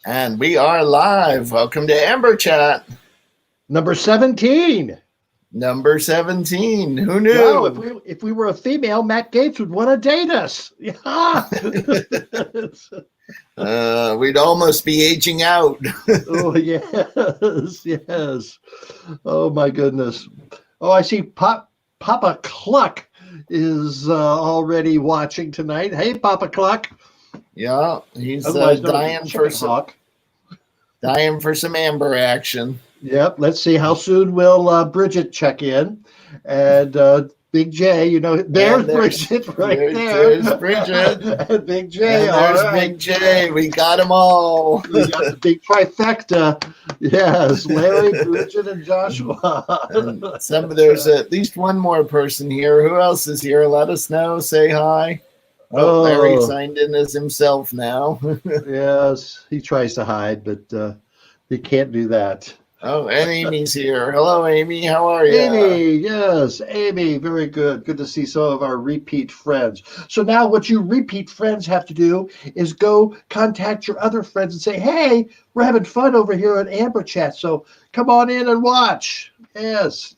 And we are live. Welcome to Amber Chat. Number 17. Number 17. Who knew? Wow, if we were a female, Matt Gaetz would want to date us. Yeah. We'd almost be aging out. Oh, yes. Oh, my goodness. Oh, I see Papa Cluck is already watching tonight. Hey, Papa Cluck. Yeah, he's dying for some Amber action. Yep. Let's see how soon will Bridget check in, and Big J. There's Bridget right there. There's Bridget and Big J. And there's Big J. We got them all. We got the big trifecta. Yes, Larry, Bridget, and Joshua. And there's at least one more person here. Who else is here? Let us know. Say hi. Oh, Larry signed in as himself now. Yes, he tries to hide, but he can't do that. Oh, and Amy's here. Hello, Amy. How are you? Amy, yes. Amy, very good. Good to see some of our repeat friends. So now what you repeat friends have to do is go contact your other friends and say, hey, we're having fun over here at Amber Chat, so come on in and watch. Yes.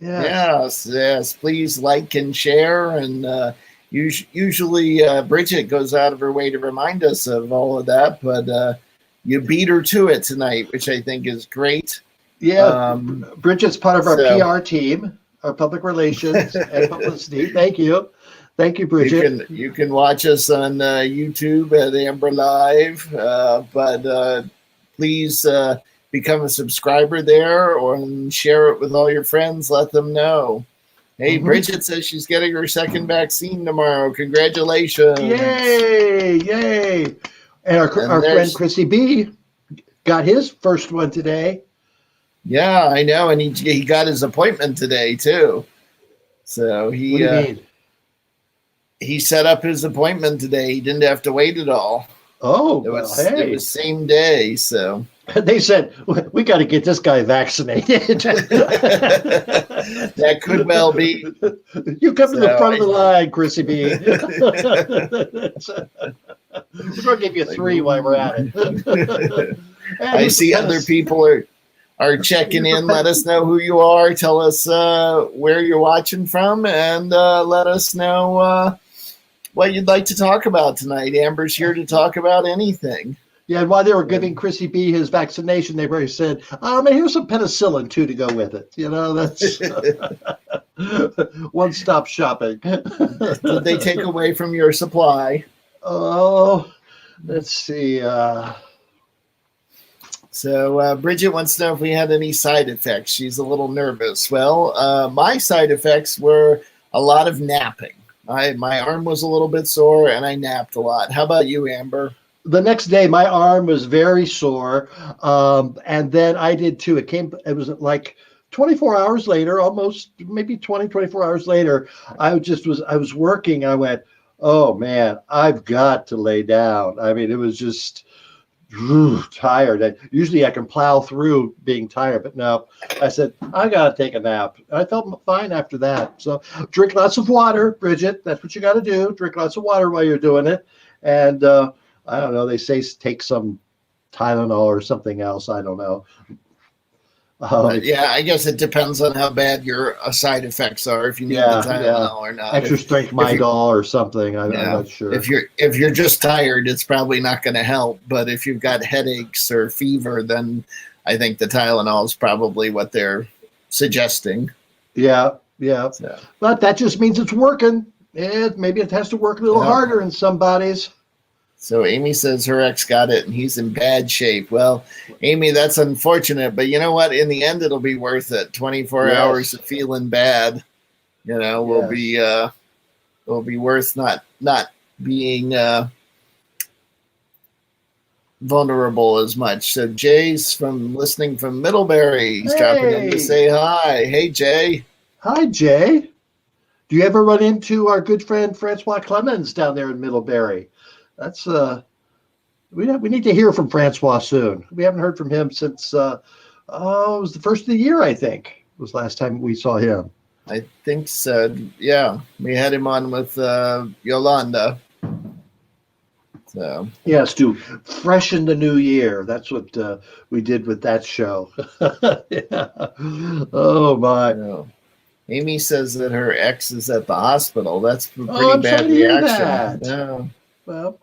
Please like and share. And usually Bridget goes out of her way to remind us of all of that, but you beat her to it tonight, which I think is great. Yeah, Bridget's part of our PR team, our public relations and publicity. Thank you, Bridget. You can watch us on YouTube at Amber Live, but please become a subscriber there or share it with all your friends. Let them know. Hey, Bridget says she's getting her second vaccine tomorrow. Congratulations! Yay! And our friend Chrissy B got his first one today. Yeah, I know, and he got his appointment today too. So he set up his appointment today. He didn't have to wait at all. Oh, it was same day. So they said we got to get this guy vaccinated. That could well be. You come to the front of the line, Chrissy B. We're going to give you 3 while we're at it. I see other people are checking in. Let us know who you are. Tell us where you're watching from, and let us know what you'd like to talk about tonight. Amber's here to talk about anything. Yeah, and while they were giving Chrissy B his vaccination, they already said, and here's some penicillin, too, to go with it. That's one-stop shopping. Did they take away from your supply? Oh, let's see. So Bridget wants to know if we had any side effects. She's a little nervous. Well, my side effects were a lot of napping. My arm was a little bit sore, and I napped a lot. How about you, Amber? The next day, my arm was very sore, and then I did too. It was like 24 hours later, almost maybe 24 hours later. I was working. I went, oh man, I've got to lay down. I mean, it was just tired. Usually I can plow through being tired, but no, I said, I got to take a nap. I felt fine after that. So drink lots of water, Bridget. That's what you got to do. Drink lots of water while you're doing it. And I don't know. They say take some Tylenol or something else. I don't know. Yeah, I guess it depends on how bad your side effects are. If you need the Tylenol or not. Extra strength Midol or something. I'm not sure. If you're just tired, it's probably not going to help. But if you've got headaches or fever, then I think the Tylenol is probably what they're suggesting. Yeah. So. But that just means it's working. Maybe it has to work a little harder in some bodies. So Amy says her ex got it and he's in bad shape. Well, Amy, that's unfortunate, but you know what? In the end, it'll be worth it. 24 hours of feeling bad, will be worth not being vulnerable as much. So Jay's listening from Middlebury. He's dropping in to say hi. Hey, Jay. Hi, Jay. Do you ever run into our good friend Francois Clemens down there in Middlebury? That's we need to hear from Francois soon. We haven't heard from him since it was the first of the year, I think. It was last time we saw him. I think so. Yeah, we had him on with Yolanda. So yes, to freshen the new year. That's what we did with that show. Yeah. Oh my. yeah. Amy says that her ex is at the hospital. That's a Oh, pretty I'm sorry bad to hear reaction. that. Yeah. Well,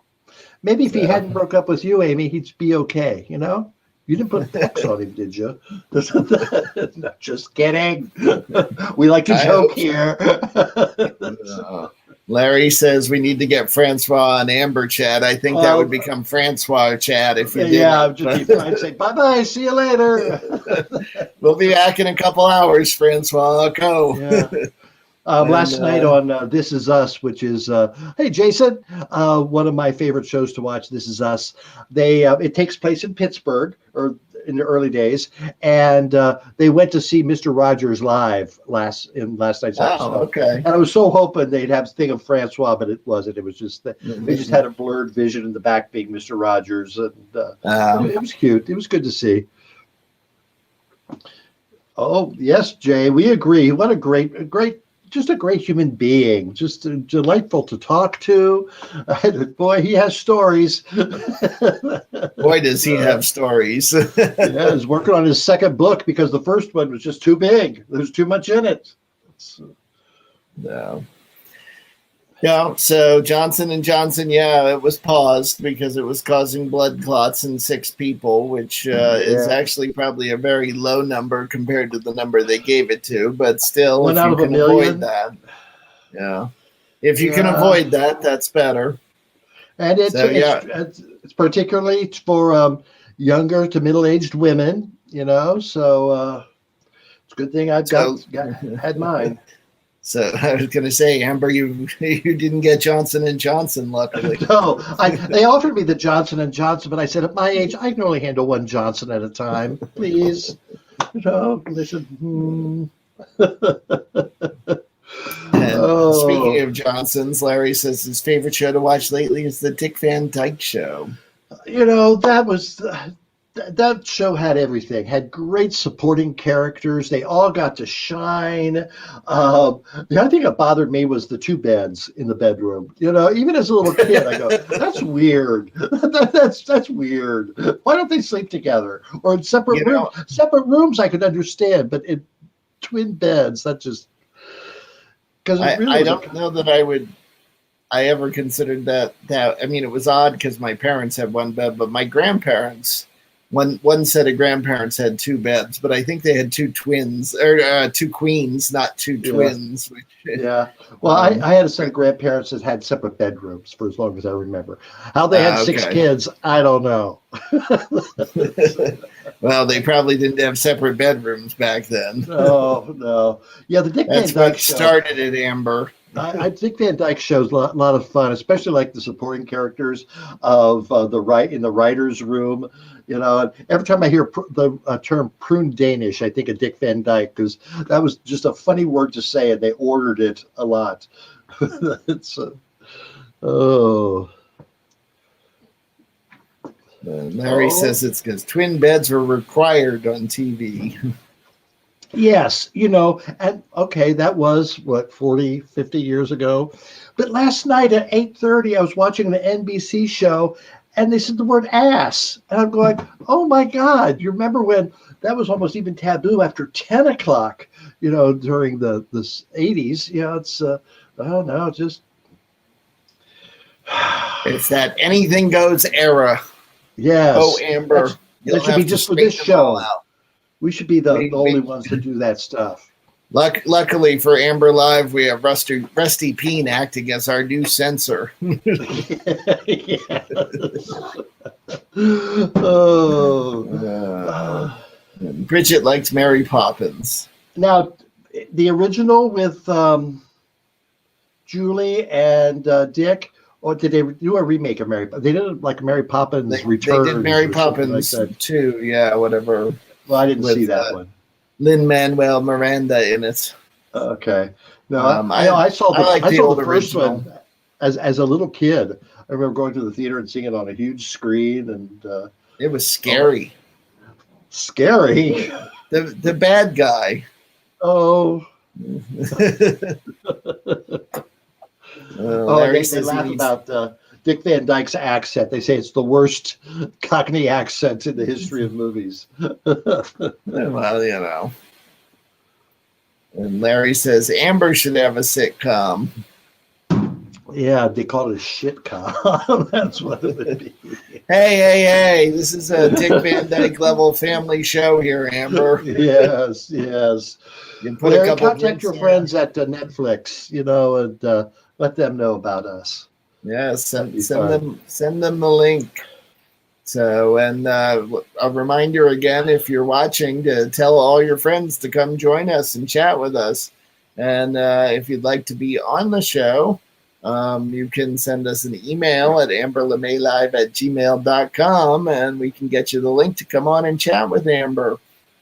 maybe if he So. hadn't broke up with you, Amy, he'd be okay. You know, you didn't put X on him, did you? No, just kidding. We like to I joke hope so. here. Larry says we need to get Francois and Amber chat. I think that would become Francois chat if you did. Yeah, I'd say bye-bye. See you later. We'll be back in a couple hours, Francois. Go. Yeah. Last night on This Is Us, which is hey Jason, one of my favorite shows to watch. This Is Us. It takes place in Pittsburgh or in the early days, and they went to see Mr. Rogers live last night's episode. Okay. And I was so hoping they'd have a thing of Francois, but it wasn't. It was just they just had a blurred vision in the back being Mr. Rogers, and it was cute. It was good to see. Oh yes, Jay, we agree. What a great. Just a great human being, just delightful to talk to. Boy, he has stories. Boy, does he have stories. Yeah, he's working on his second book because the first one was just too big. There's too much in it. No. Yeah, so Johnson & Johnson, it was paused because it was causing blood clots in 6 people, which is actually probably a very low number compared to the number they gave it to, but still, One if out you of a can million. avoid that, if you can avoid that, that's better. And it's particularly for younger to middle-aged women, so it's a good thing I've had mine. So I was going to say, Amber, you didn't get Johnson & Johnson, luckily. No, they offered me the Johnson & Johnson, but I said, at my age, I can only handle one Johnson at a time, please. They said, Speaking of Johnsons, Larry says his favorite show to watch lately is the Dick Van Dyke Show. That show had everything. Had great supporting characters. They all got to shine. The only thing that bothered me was the 2 beds in the bedroom. Even as a little kid, I go, "That's weird. That's weird. Why don't they sleep together or in separate rooms? Separate rooms, I could understand, but in twin beds, that just because I don't know that I ever considered that. I mean, it was odd because my parents had one bed, but my grandparents. One set of grandparents had 2 beds, but I think they had 2 twins or 2 queens, not 2 twins. Yeah. Well, I had a set of grandparents that had separate bedrooms for as long as I remember. How they had 6 kids, I don't know. Well, they probably didn't have separate bedrooms back then. No. Yeah, the Dick Van Dyke what Show started it, Amber. I think Van Dyke Show's a lot of fun, especially like the supporting characters of in the writer's room. Every time I hear the term prune Danish, I think of Dick Van Dyke because that was just a funny word to say, and they ordered it a lot. Larry says it's because twin beds were required on TV. Yes, and okay, that was 40, 50 years ago. But last night at 8:30, I was watching the NBC show and they said the word ass. And I'm going, oh my God, you remember when that was almost even taboo after 10 o'clock, during the 80s. It's, I don't know, just. It's that anything goes era. Yes. Oh, Amber. That should be just for this show. We should be the only ones that do that stuff. Luckily for Amber Live, we have Rusty Peen acting as our new censor. Bridget likes Mary Poppins. Now, the original with Julie and Dick, or did they do a remake of Mary? They did like Mary Poppins Returns. They did Mary Poppins too. Yeah, whatever. Well, I didn't see that one. Lin-Manuel Miranda in it. Okay. No, I saw the first one as a little kid. I remember going to the theater and seeing it on a huge screen, and it was scary. Scary. The bad guy. Oh. Larry they laugh about Dick Van Dyke's accent. They say it's the worst Cockney accent in the history of movies. Well, you know. And Larry says Amber should have a sitcom. Yeah, they call it a shitcom. That's what it would be. Hey! This is a Dick Van Dyke level family show here, Amber. Yes. You put Larry, a couple contact your friends at Netflix, and let them know about us. Yeah, send them the link. So, and a reminder again, if you're watching, to tell all your friends to come join us and chat with us. And if you'd like to be on the show, you can send us an email at amberlemaylive@gmail.com, and we can get you the link to come on and chat with Amber.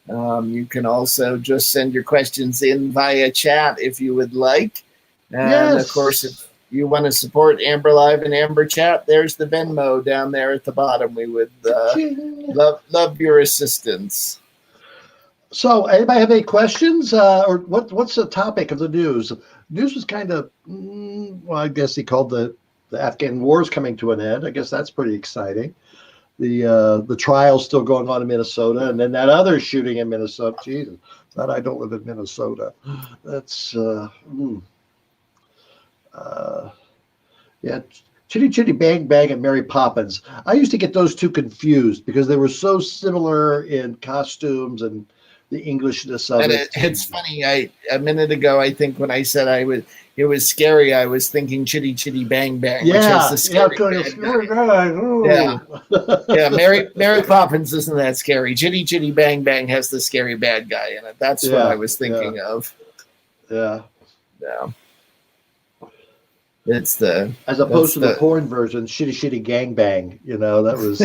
You can also just send your questions in via chat if you would like. And of course, if you want to support Amber Live and Amber Chat, there's the Venmo down there at the bottom. We would love your assistance. So, anybody have any questions, or what's the topic of the news? News was kind of, well, I guess he called the Afghan wars coming to an end. I guess that's pretty exciting. The trial's still going on in Minnesota, and then that other shooting in Minnesota. Jesus, glad I don't live in Minnesota. That's yeah, Chitty Chitty Bang Bang and Mary Poppins. I used to get those two confused because they were so similar in costumes and the Englishness of it. It's funny. A minute ago, I think when I said it was scary, I was thinking Chitty Chitty Bang Bang, which has the scary Yeah, Mary Poppins isn't that scary. Chitty Chitty Bang Bang has the scary bad guy in it. That's what I was thinking of. Yeah. It's the as opposed to the porn version, Shitty Shitty Gang Bang. That was.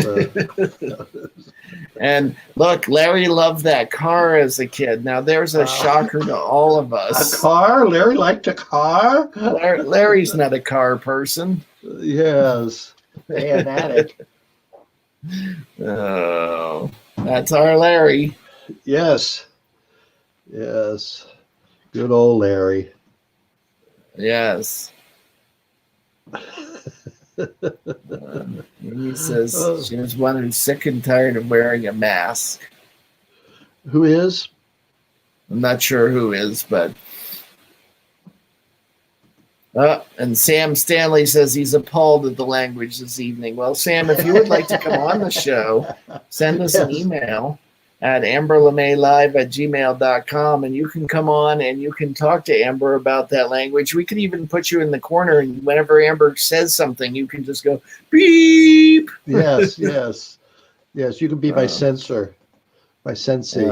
And look, Larry loved that car as a kid. Now there's a shocker to all of us. A car? Larry liked a car? Larry's not a car person. Yes, fanatic. Oh, that's our Larry. Yes. Good old Larry. Yes. He says she was one who's sick and tired of wearing a mask. Who is? I'm not sure who is, but and Sam Stanley says he's appalled at the language this evening. Well, Sam, if you would like to come on the show, send us an email at amberlemaylive@gmail.com, and you can come on and you can talk to Amber about that language. We could even put you in the corner, and whenever Amber says something, you can just go beep. Yes. You can be my censor, my sensei.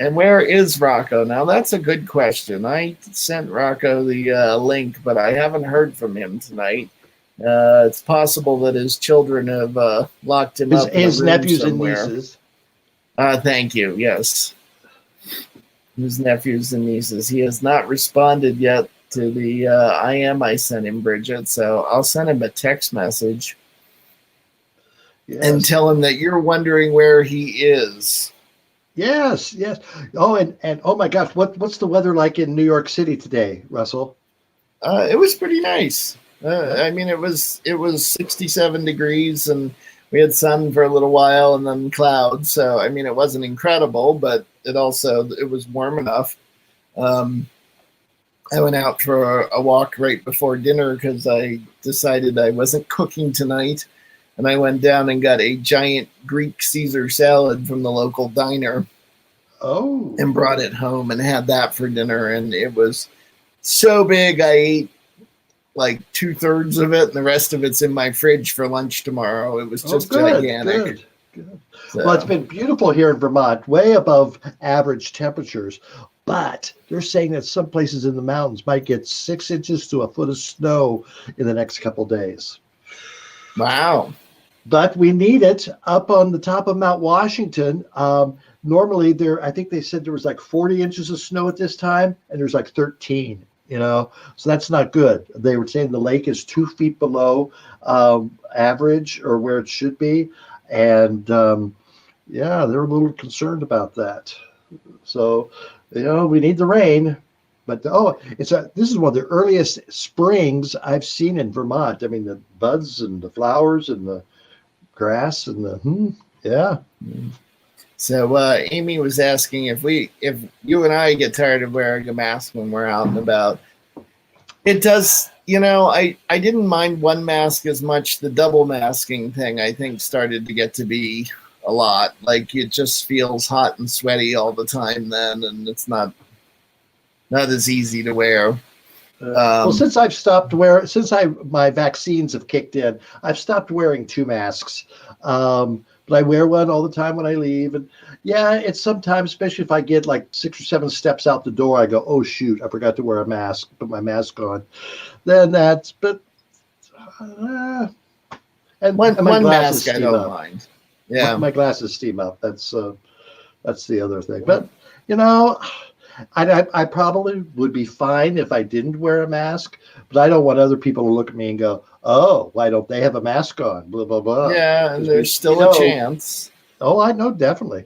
And where is Rocco? Now, that's a good question. I sent Rocco the link, but I haven't heard from him tonight. It's possible that his children have locked him up in his a room nephews somewhere. And nieces. Thank you. Yes. His nephews and nieces. He has not responded yet to the I sent him, Bridget. So I'll send him a text message and tell him that you're wondering where he is. Yes. Oh, and oh my gosh, what's the weather like in New York City today, Russell? It was pretty nice. I mean, it was 67 degrees, and we had sun for a little while, and then clouds. So, I mean, it wasn't incredible, but it was warm enough. I went out for a walk right before dinner because I decided I wasn't cooking tonight. And I went down and got a giant Greek Caesar salad from the local diner. Oh. And brought it home and had that for dinner. And it was so big, I ate like 2/3 of it, and the rest of it's in my fridge for lunch tomorrow. It was just gigantic. Good. So. Well, it's been beautiful here in Vermont, way above average temperatures. But they're saying that some places in the mountains might get 6 inches to a foot of snow in the next couple of days. Wow. But we need it up on the top of Mount Washington. Normally, I think they said there was like 40 inches of snow at this time, and there's like 13, so that's not good. They were saying the lake is 2 feet below average or where it should be. And they're a little concerned about that. So, we need the rain. But this is one of the earliest springs I've seen in Vermont. I mean, the buds and the flowers and the grass and yeah. So Amy was asking if you and I get tired of wearing a mask when we're out and about. It does, I didn't mind one mask as much. The double masking thing, I think, started to get to be a lot. Like, it just feels hot and sweaty all the time then, and it's not as easy to wear. Well, since my vaccines have kicked in, I've stopped wearing two masks. But I wear one all the time when I leave. And yeah, it's sometimes, especially if I get like 6 or 7 steps out the door, I go, oh shoot, I forgot to wear a mask, put my mask on. And one mask I don't mind. Yeah. My glasses steam up. That's the other thing. But I probably would be fine if I didn't wear a mask, but I don't want other people to look at me and go, oh, why don't they have a mask on? Blah, blah, blah. Yeah, and there's still a chance. Oh, I know, definitely.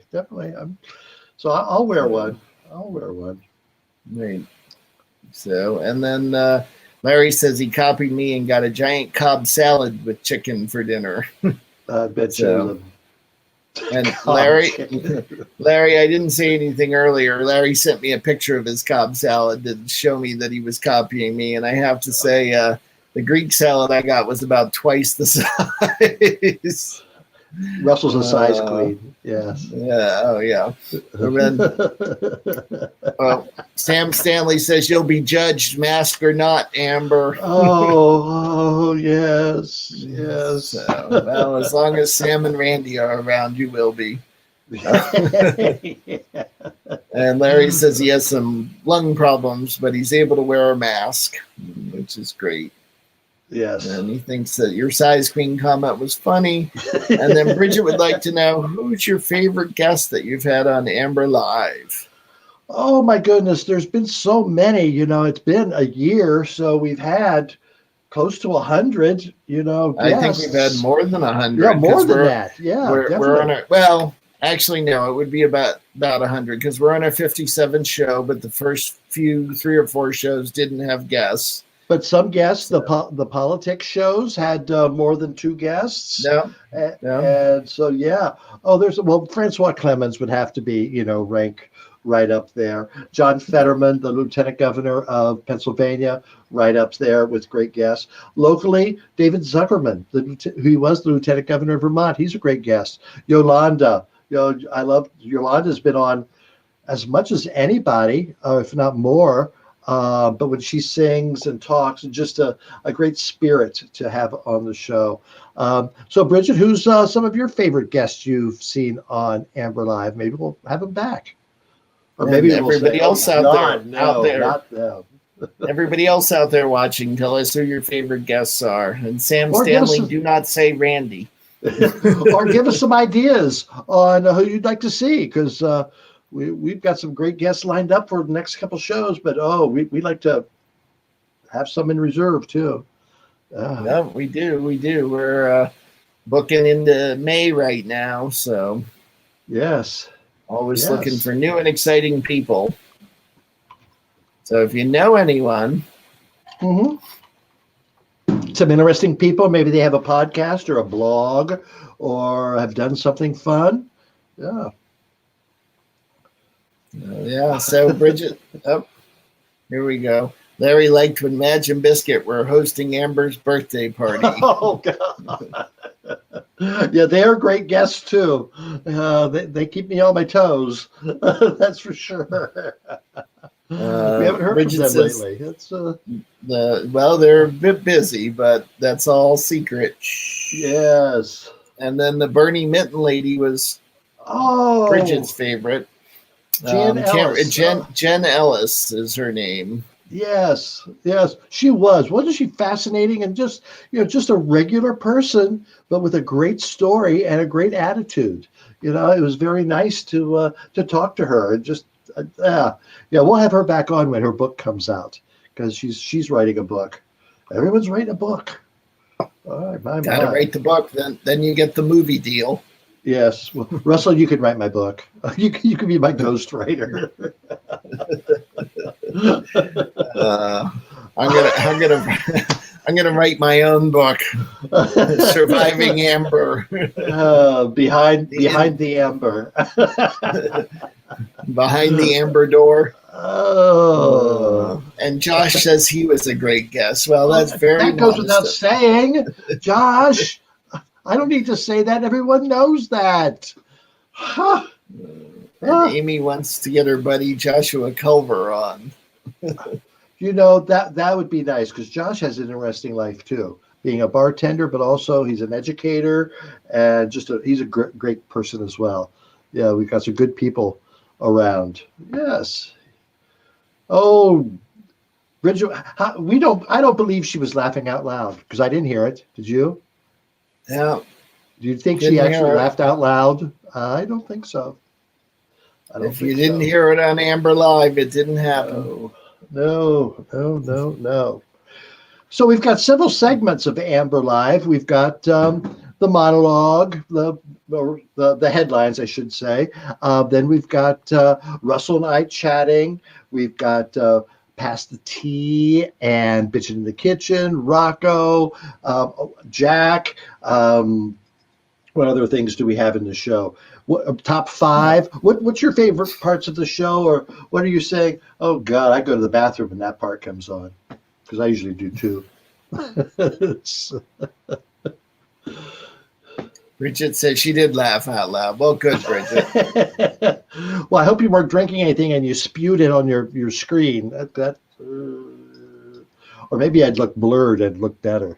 So I'll wear one. Right. So, and then Larry says he copied me and got a giant Cobb salad with chicken for dinner. I bet you. And Larry, I didn't say anything earlier. Larry sent me a picture of his Cobb salad to show me that he was copying me. And I have to say, the Greek salad I got was about twice the size. Russell's a size queen. Yes. Yeah. Oh, yeah. Well, Sam Stanley says you'll be judged, mask or not, Amber. Oh, yes. So, well, as long as Sam and Randy are around, you will be. And Larry says he has some lung problems, but he's able to wear a mask, which is great. Yes. And he thinks that your size queen comment was funny. And then Bridget would like to know, who's your favorite guest that you've had on Amber Live? Oh, my goodness. There's been so many. It's been a year, so we've had close to 100, I think we've had more than 100. Yeah, more than that. Yeah, we're on actually, no, it would be about 100 because we're on our 57th show, but the first 3 or 4 shows didn't have guests. But some guests, the politics shows had more than 2 guests. Yeah. And so, yeah. Oh, Francois Clemens would have to be, rank right up there. John Fetterman, the Lieutenant Governor of Pennsylvania, right up there with great guests. Locally, David Zuckerman, who was the Lieutenant Governor of Vermont. He's a great guest. Yolanda. I love Yolanda's been on as much as anybody, if not more. But when she sings and talks, just a great spirit to have on the show. So, Bridget, who's some of your favorite guests you've seen on Amber Live? Maybe we'll have them back. Or maybe everybody else out there. Not them. Everybody else out there watching, tell us who your favorite guests are. And Sam Stanley, do not say Randy. Or give us some ideas on who you'd like to see, because we've got some great guests lined up for the next couple shows, but we'd like to have some in reserve too. Yeah, we do. We're booking into May right now, so yes, always looking for new and exciting people. So if you know anyone, some interesting people, maybe they have a podcast or a blog or have done something fun. Yeah. Yeah, so Bridget, here we go. Larry liked when Madge and Biscuit were hosting Amber's birthday party. Oh, God. Yeah, they are great guests, too. They keep me on my toes. That's for sure. We haven't heard Bridget from them lately. It's, they're a bit busy, but that's all secret. Yes. And then the Bernie Mitten lady was Bridget's favorite. Jen Ellis. Jen Ellis is her name. Yes, she was. Wasn't she fascinating and just a regular person, but with a great story and a great attitude. It was very nice to talk to her and just we'll have her back on when her book comes out, because she's writing a book. Everyone's writing a book. All right, gotta write the book, then you get the movie deal. Yes, well, Russell, you can write my book. You can be my ghostwriter. I'm gonna write my own book, Surviving Amber. Behind the amber. Behind the amber door. Oh. And Josh says he was a great guest. Well, that's very that goes without saying. Josh, I don't need to say that. Everyone knows that. Huh. And Amy wants to get her buddy Joshua Culver on. That would be nice because Josh has an interesting life too, being a bartender, but also he's an educator and he's a great person as well. Yeah, we've got some good people around. Yes. Oh, Bridget, I don't believe she was laughing out loud because I didn't hear it. Did you? Yeah. Do you think she actually laughed out loud? I don't think so. If you didn't hear it on Amber Live, it didn't happen. No. So we've got several segments of Amber Live. We've got the monologue, the headlines, I should say. Then we've got Russell and I chatting. We've got Pass the Tea and Bitchin' in the Kitchen, Rocco, Jack. What other things do we have in the show? Top 5? What's your favorite parts of the show, or what are you saying? Oh God, I go to the bathroom when that part comes on, because I usually do too. Bridget says she did laugh out loud. Well, good, Bridget. Well, I hope you weren't drinking anything and you spewed it on your screen. Or maybe I'd look blurred and look better.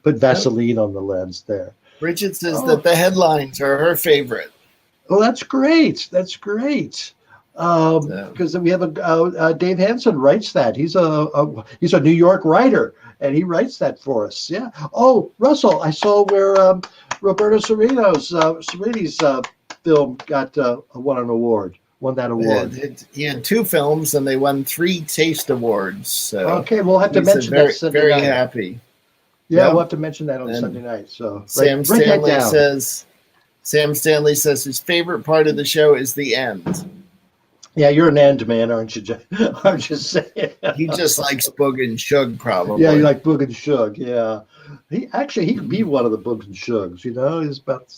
Put Vaseline on the lens there. Bridget says that the headlines are her favorite. Oh, that's great. Because we have Dave Hansen writes that. He's a New York writer, and he writes that for us. Yeah. Oh, Russell, I saw where Roberto Cerini's film won that award. He had 2 films, and they won 3 Taste Awards. So okay, we'll have to mention that Sunday very night. Happy. Yeah, we'll have to mention that on Sunday night. So Sam Stanley says his favorite part of the show is the end. Yeah, you're an end man, aren't you? I'm just saying. He just likes Boog and Shug, probably. Yeah, you like Boog and Shug. Yeah, he could be one of the Boogs and Shugs. He's about.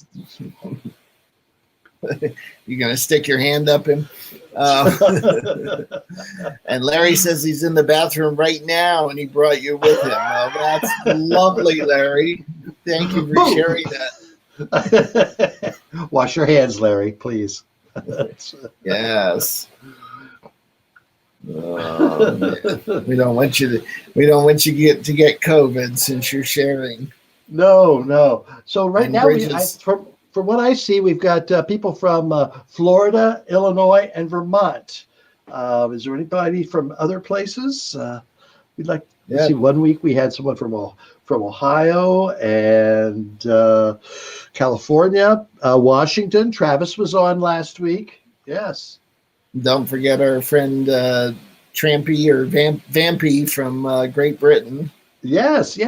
You gonna stick your hand up him? And Larry says he's in the bathroom right now, and he brought you with him. Well, that's lovely, Larry. Thank you for sharing that. Wash your hands, Larry, please. Yes. Oh, we don't want you to get COVID since you're sharing. No. So right now, from what I see, we've got people from Florida, Illinois, and Vermont. Is there anybody from other places? We'd like to see. 1 week we had someone from Ohio and California, Washington. Travis was on last week. Yes. Don't forget our friend Trampy or Vampy from Great Britain. Yes.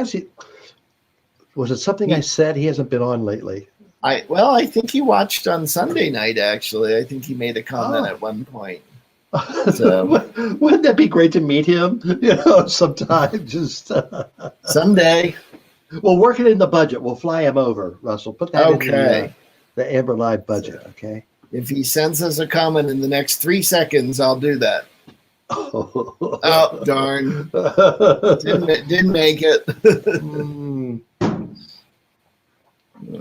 Was it something I said? He hasn't been on lately. I think he watched on Sunday night, actually. I think he made a comment at one point. So wouldn't that be great to meet him? Sometime just someday. We'll work it in the budget. We'll fly him over, Russell. Put that in the Amber Live budget, okay? If he sends us a comment in the next 3 seconds, I'll do that. Oh, darn. Didn't make it.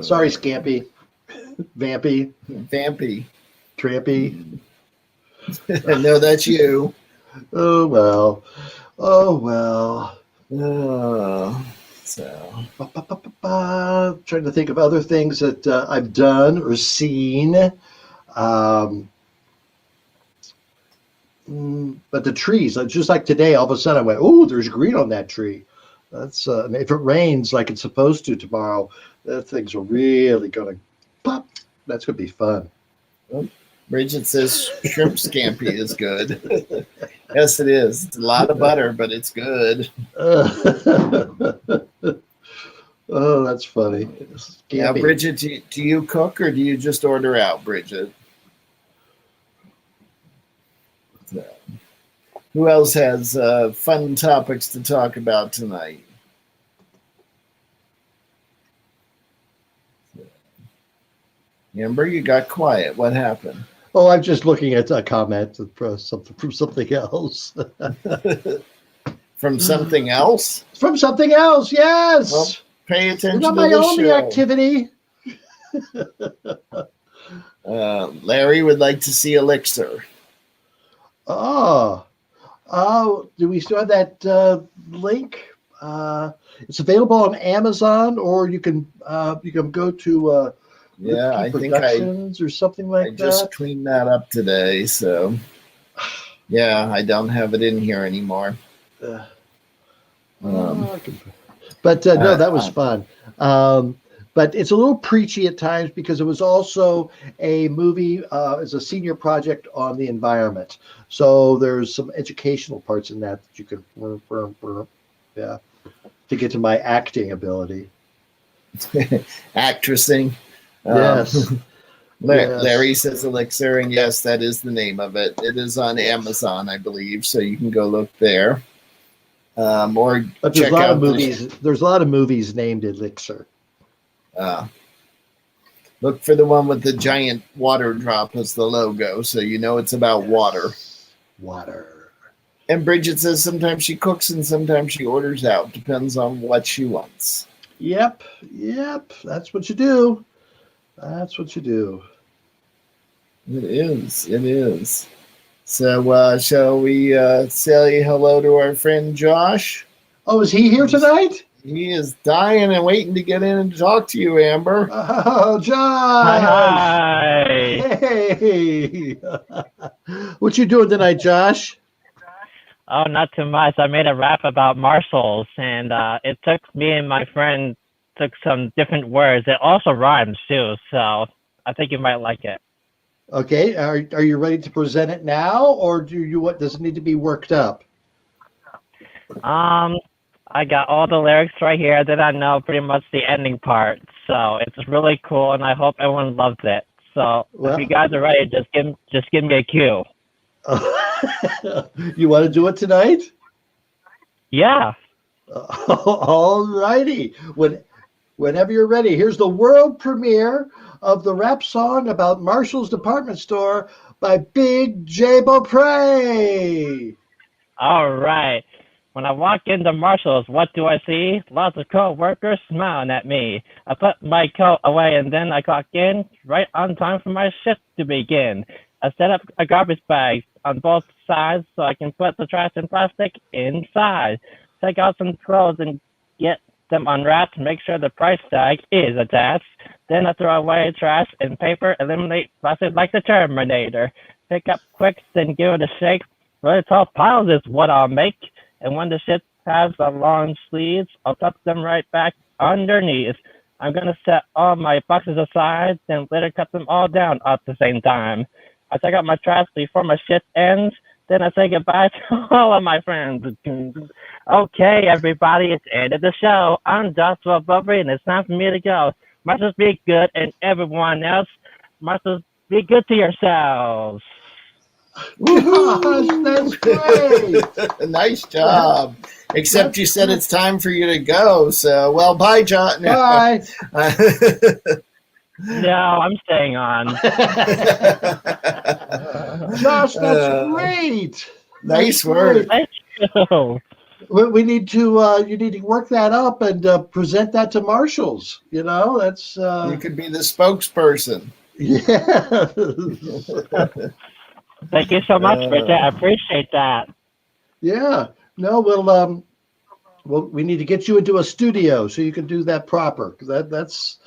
Sorry, Scampy. Vampy. Trampy. No, that's you. Oh, well. So. Trying to think of other things that I've done or seen. But the trees, just like today, all of a sudden I went, oh, there's green on that tree. That's if it rains like it's supposed to tomorrow, that things are really going to pop. That's going to be fun. Bridget says shrimp scampi is good. Yes, it is. It's a lot of butter, but it's good. Oh, that's funny. Now, Bridget, do you cook or do you just order out, Bridget? Who else has fun topics to talk about tonight? Amber, you got quiet. What happened? Oh, I'm just looking at a comment from something else. From something else? From something else, yes. Well, pay You attention got to my the only show. activity. Larry would like to see Elixir. Oh, do we still have that link? It's available on Amazon, or you can go to Yeah, I think Productions or something like I just that. cleaned that up today, so yeah, I don't have it in here anymore. But no, that was fun. But it's a little preachy at times because it was also a movie as a senior project on the environment. So there's some educational parts in that you can, yeah, to get to my acting ability. Actressing. Yes. Larry says Elixir, and yes, that is the name of it. It is on Amazon, I believe, so you can go look there. Or but check out there's a lot of movies named Elixir. Look for the one with the giant water drop as the logo, so you know it's about water. Water. And Bridget says sometimes she cooks and sometimes she orders out. Depends on what she wants. Yep. That's what you do. It is. So shall we say hello to our friend Josh? Oh, is he here tonight? He is dying and waiting to get in and talk to you, Amber. Oh, Josh! Hi. Hey! What you doing tonight, Josh? Oh, not too much. I made a rap about marshals, and it took me and my friend took some different words. It also rhymes too, so I think you might like it. Okay, are you ready to present it now, or does it need to be worked up? I got all the lyrics right here. Then I know pretty much the ending part, so it's really cool, and I hope everyone loves it. So if you guys are ready, just give me a cue. You want to do it tonight? Yeah. All righty. Whenever you're ready, here's the world premiere of the rap song about Marshall's department store by Big J. Beaupre. All right. When I walk into Marshall's, what do I see? Lots of co-workers smiling at me. I put my coat away and then I clock in, right on time for my shift to begin. I set up a garbage bag on both sides so I can put the trash and plastic inside. Take out some clothes and get them unwrapped. Make sure the price tag is attached. Then I throw away trash and paper, eliminate plastic like the Terminator. Pick up quick, then give it a shake. Really tall piles is what I'll make. And when the shit has the long sleeves, I'll tuck them right back underneath. I'm going to set all my boxes aside, then later cut them all down at the same time. I take out my trash before my shit ends, then I say goodbye to all of my friends. Okay, everybody, it's the end of the show. I'm Joshua Bubry, and it's time for me to go. Must be good, and everyone else must be good to yourselves. Gosh, that's great. Nice job. Except you said it's time for you to go. So, well, bye, John. Bye. No, I'm staying on. Josh, that's great. Nice work. Thank you. We need to you need to work that up and present that to Marshall's. You know, that's you could be the spokesperson. Yeah. Thank you so much for that. I appreciate that. Yeah. No, well, we need to get you into a studio so you can do that proper. That's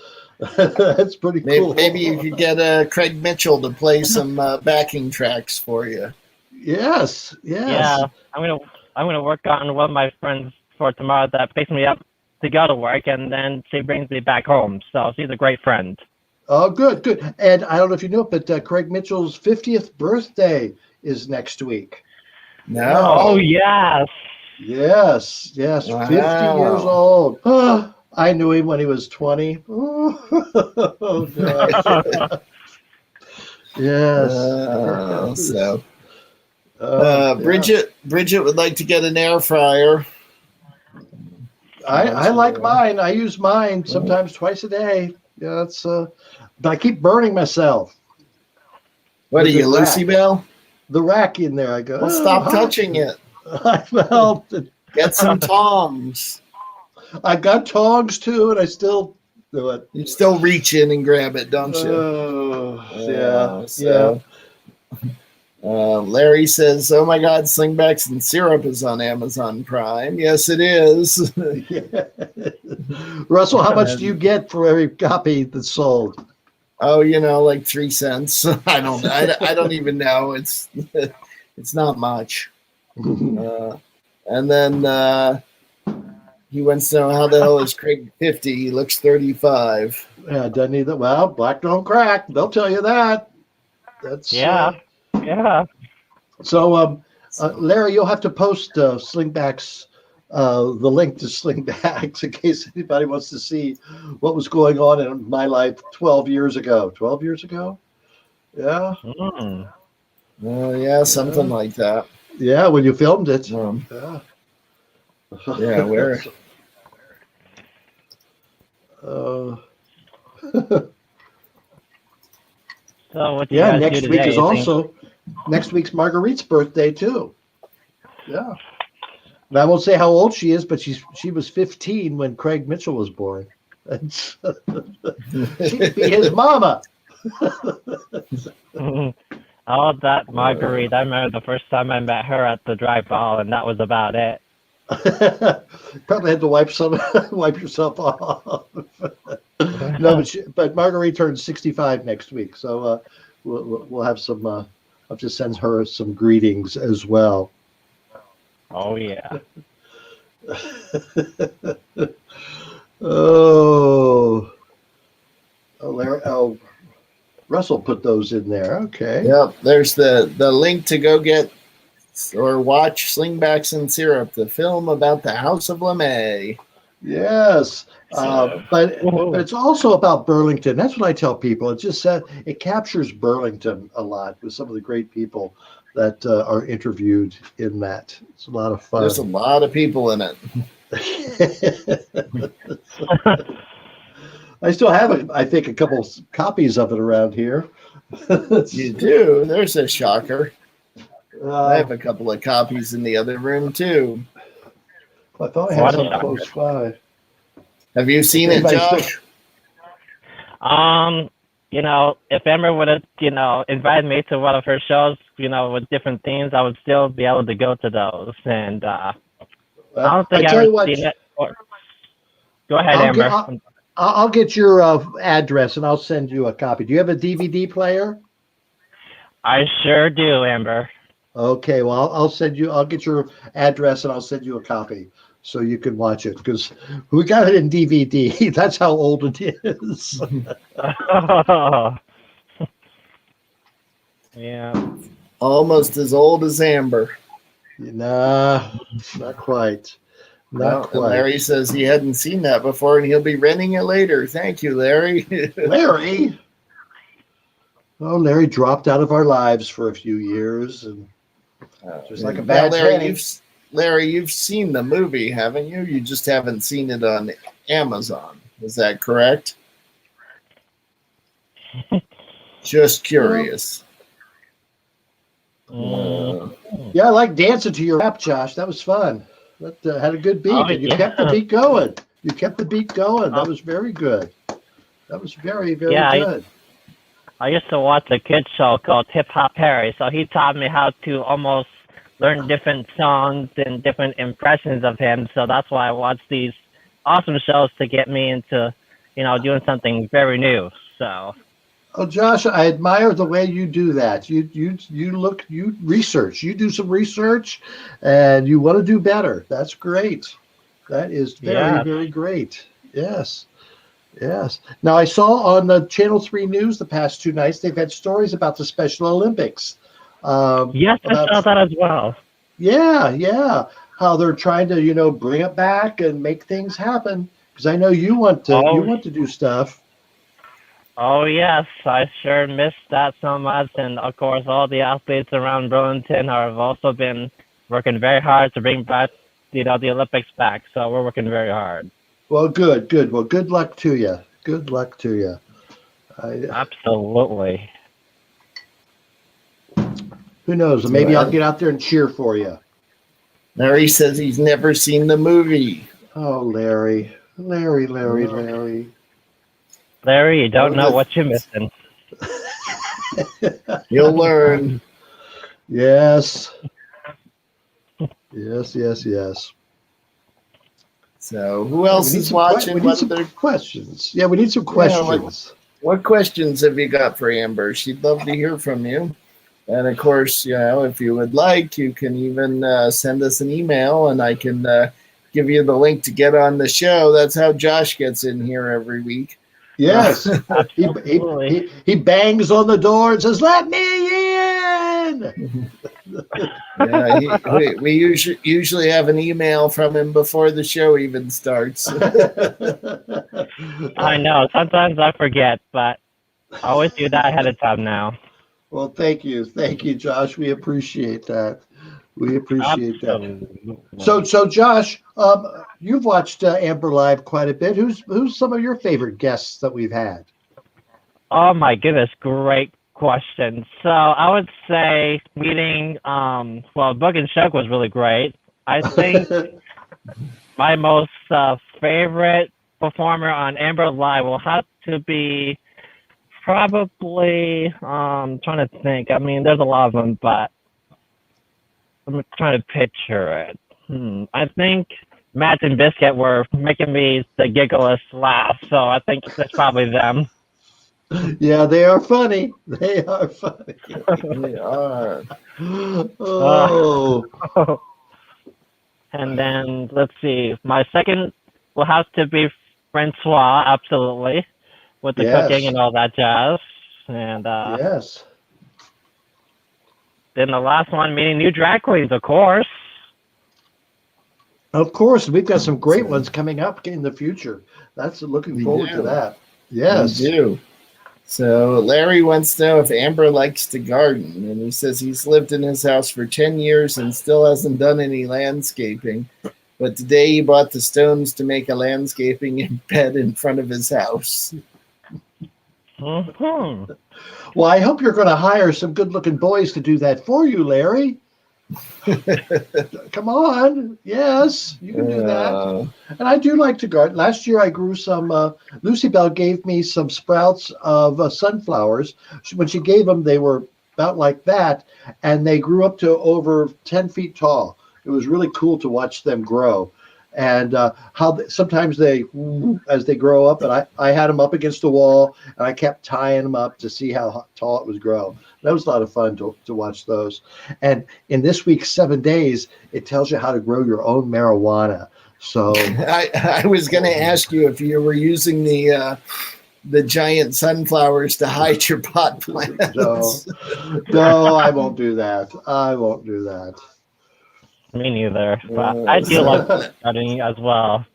that's pretty cool. Maybe you could get Craig Mitchell to play some backing tracks for you. Yes. Yeah, I'm gonna work on one of my friends for tomorrow that picks me up to go to work, and then she brings me back home. So she's a great friend. Oh, good. And I don't know if you know, but Craig Mitchell's 50th birthday is next week. No. Oh, yes. Yes. Wow. 50 years old. I knew him when he was 20. Oh, gosh. Yes. Bridget would like to get an air fryer. I like mine. I use mine sometimes twice a day. Yeah, that's but I keep burning myself. What are you, Lucy Bell? The rack in there. I go. Well, stop touching it. Well, get some tongs. I got tongs too, and I still do it. You still reach in and grab it, don't you? Yeah. Larry says, "Oh my God, Slingbacks and Syrup is on Amazon Prime." Yes, it is. Russell, how much do you get for every copy that's sold? Oh, like 3 cents. I don't even know. It's not much. And then he wants to know, how the hell is Craig 50? He looks 35. Yeah, doesn't he? Well, black don't crack. They'll tell you that. That's yeah. So, Larry, you'll have to post Slingbacks, the link to Slingbacks in case anybody wants to see what was going on in my life 12 years ago. 12 years ago? Yeah. Yeah, something like that. Yeah, when you filmed it. Yeah. Yeah, where? So what do you guys next do week today, is also next week's Marguerite's birthday too. Yeah. And I won't say how old she is, but she was 15 when Craig Mitchell was born. She could be his mama. Oh, that Marguerite. I remember the first time I met her at the dry ball, and that was about it. Probably had to wipe yourself off. No, but Marguerite turns 65 next week, so we'll have some. I'll just send her some greetings as well. Oh yeah. Larry. Russell put those in there. Okay. Yep. There's the link to go get or watch Slingbacks and Syrup, the film about the House of LeMay. Yes. But it's also about Burlington. That's what I tell people. It just it captures Burlington a lot with some of the great people that are interviewed in that. It's a lot of fun. There's a lot of people in it. I still have, I think, a couple copies of it around here. You do? There's a shocker. I have a couple of copies in the other room too. I thought I had some close by. Have you seen it, Josh? If Amber would have, invited me to one of her shows, with different themes, I would still be able to go to those. And I don't think I've ever seen it. Go ahead, Amber. I'll get your address and I'll send you a copy. Do you have a DVD player? I sure do, Amber. Okay, well, I'll get your address and I'll send you a copy so you can watch it because we got it in DVD. That's how old it is. Yeah. Almost as old as Amber. Nah, not quite. Not quite. Larry says he hadn't seen that before and he'll be renting it later. Thank you, Larry. Larry? Oh, Larry dropped out of our lives for a few years. And just like a bad Larry, you've seen the movie, haven't you? You just haven't seen it on Amazon. Is that correct? Just curious. Yeah, I like dancing to your rap, Josh. That was fun. That had a good beat. And you kept the beat going. That was very good. That was very, very good. I used to watch a kid show called Hip Hop Harry, so he taught me how to almost learn different songs and different impressions of him. So that's why I watch these awesome shows to get me into, doing something very new. So. Oh, Josh, I admire the way you do that. You research. You do some research, and you want to do better. That's great. That is very, very great. Yes. Now, I saw on the Channel 3 News the past 2 nights, they've had stories about the Special Olympics. Yes, I saw that as well. Yeah. How they're trying to, bring it back and make things happen. Because I know you want to do stuff. Oh, yes, I sure missed that so much. And of course, all the athletes around Burlington have also been working very hard to bring back, the Olympics back. So we're working very hard. Well, good, good. Well, good luck to you. Good luck to you. Absolutely. Who knows? Maybe I'll get out there and cheer for you. Larry says he's never seen the movie. Oh, Larry. Larry. Larry, you don't know what you're missing. You'll learn. Yes. Yes. So, who else is watching? We need some questions. Yeah, we need some questions. What questions have you got for Amber? She'd love to hear from you. And of course, if you would like, you can even send us an email, and I can give you the link to get on the show. That's how Josh gets in here every week. Yes, he bangs on the door and says, "Let me in." Yeah, we usually have an email from him before the show even starts. I know. Sometimes I forget, but I always do that ahead of time now. Well, thank you, Josh. We appreciate that. Absolutely. So, Josh, you've watched Amber Live quite a bit. Who's some of your favorite guests that we've had? Oh my goodness, great question. So I would say meeting, Book and Shug was really great. I think my most favorite performer on Amber Live will have to be probably, trying to think. I mean, there's a lot of them, but I'm trying to picture it. I think Matt and Biscuit were making me the gigglest laugh, so I think it's probably them. Yeah, they are funny. They are. Oh. And then let's see. My second will have to be Francois, absolutely, with the cooking and all that jazz. And yes. Then the last one, meeting new drag queens, of course. Of course, we've got some great ones coming up in the future. That's looking forward to that. Yes. We do. So Larry wants to know if Amber likes to garden, and he says he's lived in his house for 10 years and still hasn't done any landscaping. But today he bought the stones to make a landscaping bed in front of his house. Mm-hmm. Well, I hope you're going to hire some good-looking boys to do that for you, Larry. Come on. Yes, you can do that. And I do like to garden. Last year I grew some, Lucy Bell gave me some sprouts of sunflowers. When she gave them, they were about like that, and they grew up to over 10 feet tall. It was really cool to watch them grow. And sometimes as they grow up, and I had them up against the wall, and I kept tying them up to see how tall it would grow. That was a lot of fun to watch those. And in this week's 7 days, it tells you how to grow your own marijuana. So I was going to ask you if you were using the giant sunflowers to hide your pot plants. No, I won't do that. Me neither. But I do love gardening as well.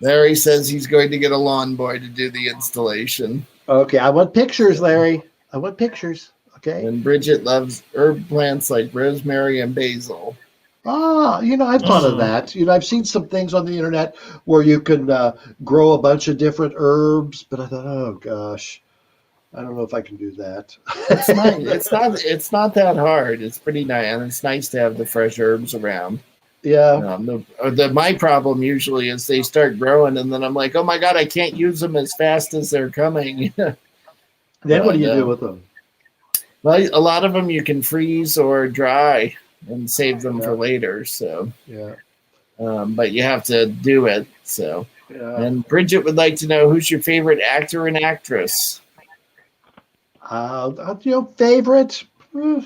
Larry says he's going to get a lawn boy to do the installation. Okay, I want pictures, Larry. I want pictures. Okay. And Bridget loves herb plants like rosemary and basil. I've thought of that. I've seen some things on the internet where you can grow a bunch of different herbs, but I thought, oh gosh, I don't know if I can do that. It's not that hard. It's pretty nice, and it's nice to have the fresh herbs around. Yeah. My problem usually is they start growing, and then I'm like, oh my god, I can't use them as fast as they're coming. Then what do you do with them? Well, a lot of them you can freeze or dry and save them for later. So yeah. But you have to do it. So yeah. And Bridget would like to know who's your favorite actor and actress. Favorite. Who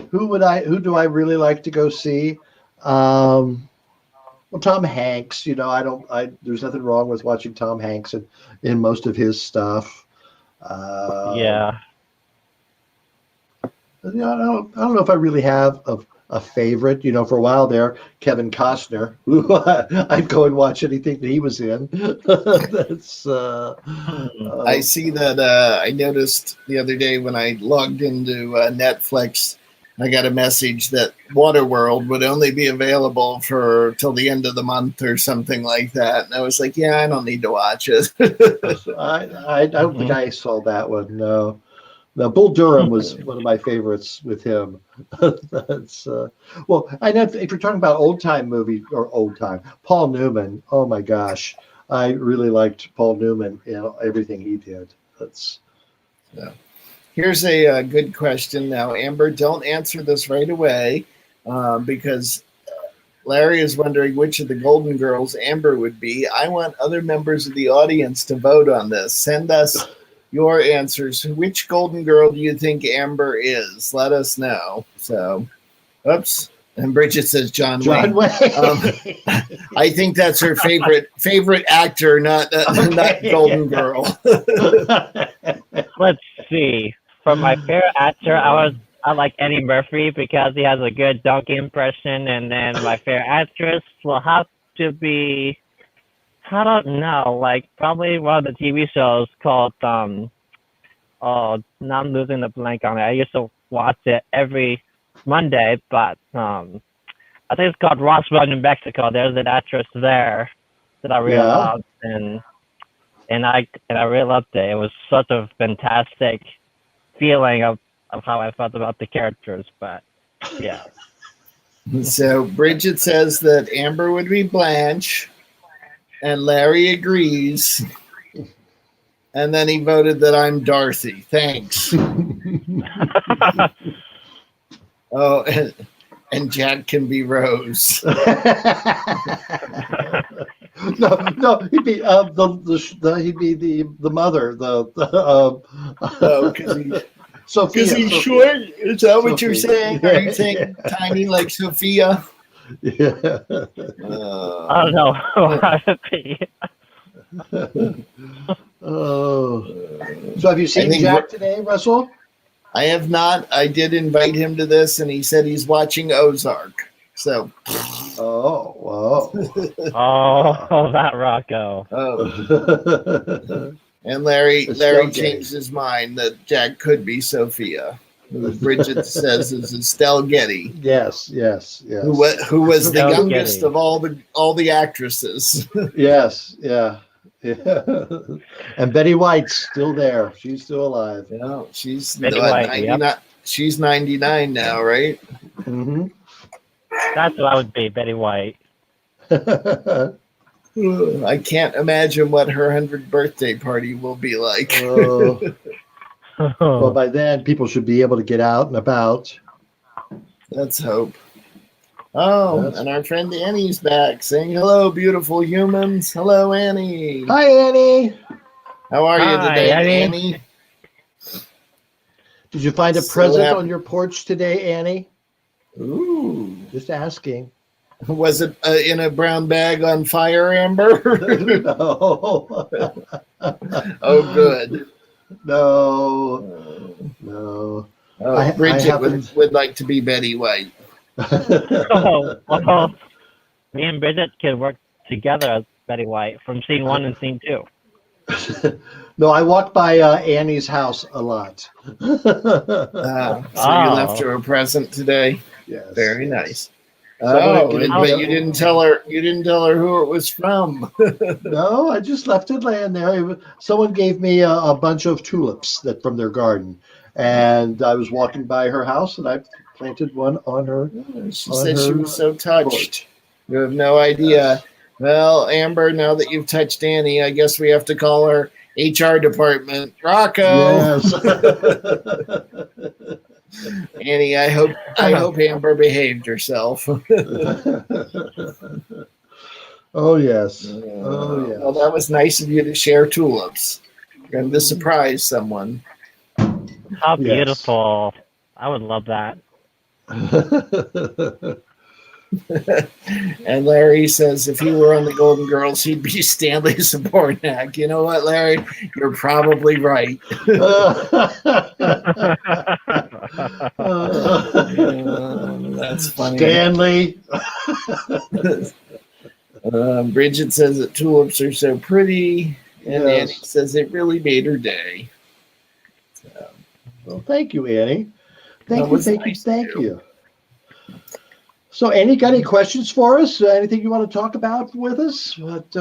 do I really like to go see? Well, Tom Hanks. There's nothing wrong with watching Tom Hanks in most of his stuff. Yeah. I don't know if I really have a favorite. For a while there, Kevin Costner, who I'd go and watch anything that he was in. That's I see that. I noticed the other day when I logged into Netflix, I got a message that Waterworld would only be available for till the end of the month or something like that. And I was like, yeah, I don't need to watch it. I don't think I saw that one. No. Now, Bull Durham was one of my favorites with him. That's well, I know if you're talking about old time movie or old time, Paul Newman. Oh my gosh, I really liked Paul Newman in everything he did. That's yeah. Here's a good question now, Amber. Don't answer this right away because Larry is wondering which of the Golden Girls Amber would be. I want other members of the audience to vote on this. Send us your answers. Which Golden Girl do you think Amber is? Let us know. So, oops. And Bridget says John Wayne. I think that's her favorite actor, not Golden Girl. Let's see. For my favorite actor, I like Eddie Murphy because he has a good donkey impression, and then my favorite actress will have to be, I don't know, like probably one of the TV shows called now I'm losing the blank on it. I used to watch it every Monday, but I think it's called Roswell, New Mexico. There's an actress there that I really loved, and I really loved it. It was such a fantastic feeling of how I felt about the characters, but yeah. So Bridget says that Amber would be Blanche, and Larry agrees. And then he voted that I'm Dorothy. Thanks. Oh, and Jack can be Rose. No, he'd be he'd be the mother. Sophia. Because he's short. Is that what you're saying? Are you saying tiny like Sophia? Yeah. I don't know. So have you seen Jack today, Russell? I have not. I did invite him to this, and he said he's watching Ozark. So. Oh, that Rocco. Oh. And Larry changed his mind that Jack could be Sophia, who Bridget says is Estelle Getty. Yes. Who was the youngest of all the actresses. Yes, yeah. And Betty White's still there. She's still alive. Yeah, she's Betty White, 99. Yep. She's 99 now, right? Mm-hmm. That's what I would be, Betty White. I can't imagine what her 100th birthday party will be like. Well, by then, people should be able to get out and about. Let's hope. Oh, and our friend Annie's back saying, hello, beautiful humans. Hello, Annie. Hi, Annie. How are you today, Annie? Did you find a present on your porch today, Annie? Ooh. Just asking. Was it in a brown bag on fire, Amber? No. Oh, good. No. Oh, Bridget would like to be Betty White. Well, me and Bridget can work together as Betty White from scene 1 and scene 2. No, I walked by Annie's house a lot. So you left her a present today? Yes. Very nice. But you didn't tell her. You didn't tell her who it was from. No, I just left it laying there. Someone gave me a bunch of tulips from their garden, and I was walking by her house, and I planted one on her. She said she was so touched. Porch. You have no idea. Well, Amber, now that you've touched Annie, I guess we have to call her HR department. Rocco. Yes. Annie, I hope Amber behaved herself. Oh yes. Well, that was nice of you to share tulips and to surprise someone. How beautiful! Yes. I would love that. And Larry says if he were on the Golden Girls, he'd be Stanley Sabornak. You know what, Larry? You're probably right. That's funny. Stanley. Bridget says that tulips are so pretty, and Yes. Annie says it really made her day. So, Well, thank you, Annie. That Thank was you. nice Thank too. you. So, Annie, got any questions for us? Anything you want to talk about with us? But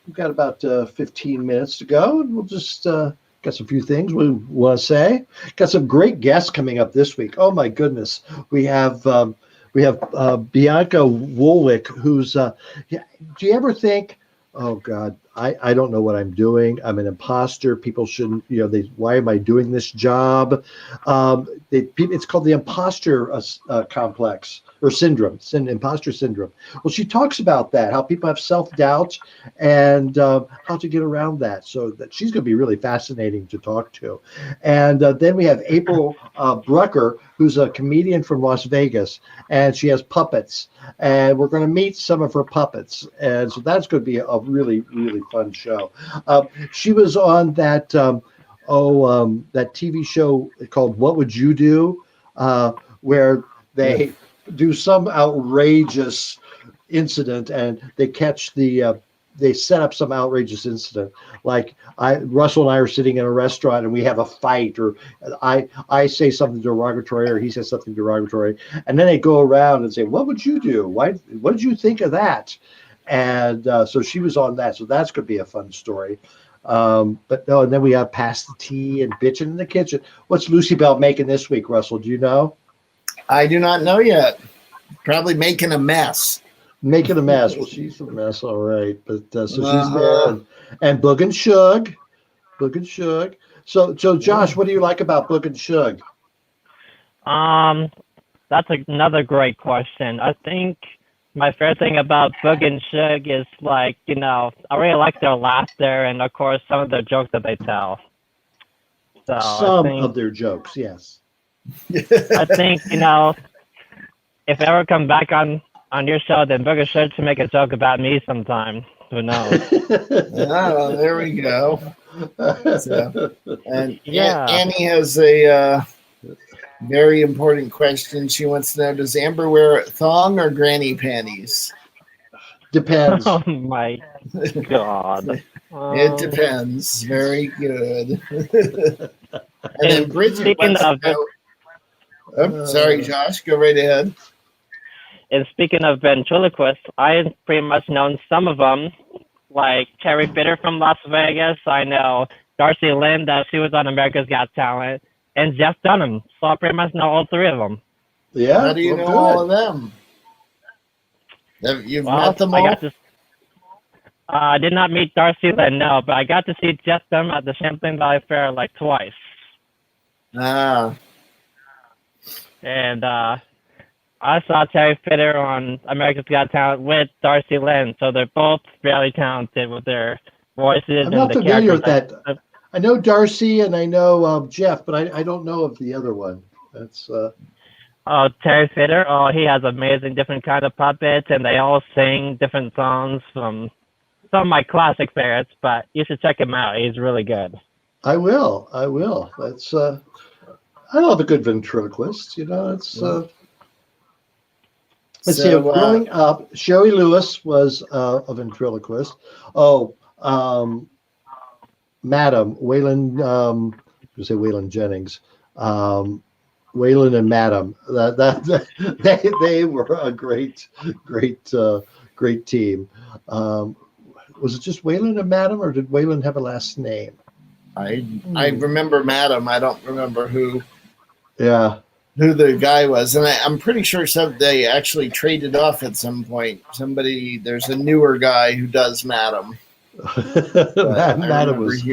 we've got about 15 minutes to go, and we'll just got some few things we want to say. Got some great guests coming up this week. Oh my goodness, we have Bianca Woolwick, who's. Do you ever think? Oh God, I don't know what I'm doing. I'm an imposter. People shouldn't. Why am I doing this job? It's called the imposter complex or syndrome, imposter syndrome. Well, she talks about that, how people have self-doubt and how to get around that. So that she's going to be really fascinating to talk to. And then we have April Brucker, who's a comedian from Las Vegas, and she has puppets. And we're going to meet some of her puppets. And so that's going to be a really, really fun show. She was on that that TV show called What Would You Do? Where they do some outrageous incident and they catch they set up some outrageous incident. Like Russell and I are sitting in a restaurant and we have a fight, or I say something derogatory or he says something derogatory, and then they go around and say, "What would you do? What did you think of that?" And so she was on that. So that's going to be a fun story. But no, and then we have Pass the Tea and Bitchin' in the Kitchen. What's Lucy Bell making this week, Russell? Do you know? I do not know yet. Probably making a mess. Making a mess. Well, she's a mess, all right. But so she's there, and Boog and Shug. So Josh, what do you like about Boog and Shug? That's another great question. I think my favorite thing about Boog and Shug is I really like their laughter and of course some of the jokes that they tell. So some of their jokes, yes. I think if I ever come back on your show, then Boog and Shug should make a joke about me sometime. Who knows? Oh, there we go. So, and yeah, Annie has a very important question. She wants to know: does Amber wear thong or granny panties? Depends. Oh my God. It depends. Very good. And then Bridget wants to know. Oh, sorry, Josh. Go right ahead. And speaking of ventriloquists, I pretty much known some of them, like Terry Fitter from Las Vegas. I know Darcy Lynn, that she was on America's Got Talent, and Jeff Dunham. So I pretty much know all three of them. Yeah. How do you know all of them? You've met them all? I did not meet Darcy Lynn, no, but I got to see Jeff Dunham at the Champlain Valley Fair twice. Ah. And I saw Terry Fitter on America's Got Talent with Darcy Lynn, so they're both very talented with their voices. I'm not familiar with that. I know Darcy and I know Jeff, but I don't know of the other one. That's Oh, Terry Fitter. Oh, he has amazing different kind of puppets, and they all sing different songs from some of my classic favorites. But you should check him out. He's really good. I will. That's I love a good ventriloquist. It's. Let's see. Growing up, Sherry Lewis was a ventriloquist. Oh, Madam Waylon. You say Waylon Jennings. Waylon and Madam. They were a great team. Was it just Waylon and Madam, or did Waylon have a last name? I remember Madam. I don't remember who. Yeah. Who the guy was, and I'm pretty sure they actually traded off at some point. There's a newer guy who does Madam. Madam was.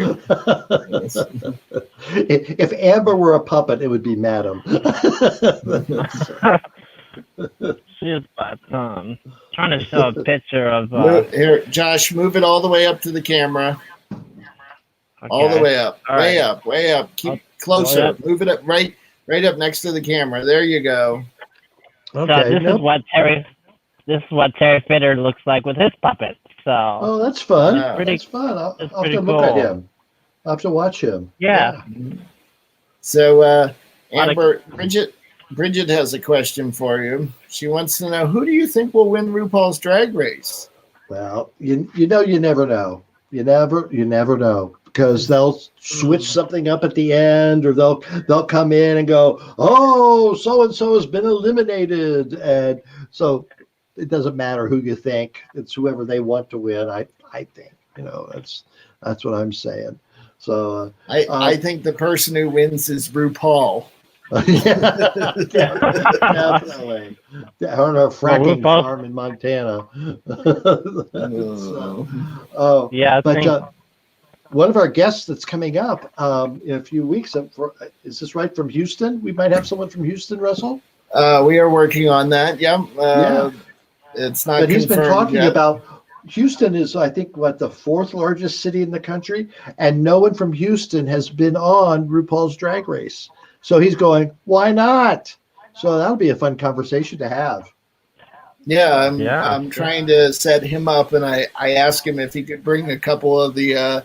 If Amber were a puppet, it would be Madam. She is, but trying to show a picture of. Here, Josh, move it all the way up to the camera. Okay. All the way up, all way right. up, way up. Keep closer. Move it up right up next to the camera. There you go. Okay. So this is what Terry Fitter looks like with his puppets. So. Oh, that's fun. That's fun. I'll have to look at him. I'll have to watch him. Yeah. So Amber, Bridget has a question for you. She wants to know, who do you think will win RuPaul's Drag Race? Well, you never know. You never know, because they'll switch something up at the end, or they'll come in and go, oh, so and so has been eliminated, and so it doesn't matter who you think. It's whoever they want to win. I think, that's what I'm saying. So I think the person who wins is RuPaul. yeah, definitely. On our fracking farm in Montana. Yeah, but one of our guests that's coming up in a few weeks, is this right, from Houston? We might have someone from Houston, Russell? We are working on that. Yeah. It's not. But he's been talking yet. about Houston is, I think, the fourth largest city in the country, and no one from Houston has been on RuPaul's Drag Race. So he's going, why not? So that'll be a fun conversation to have. Yeah, I'm trying to set him up, and I asked him if he could bring a couple of the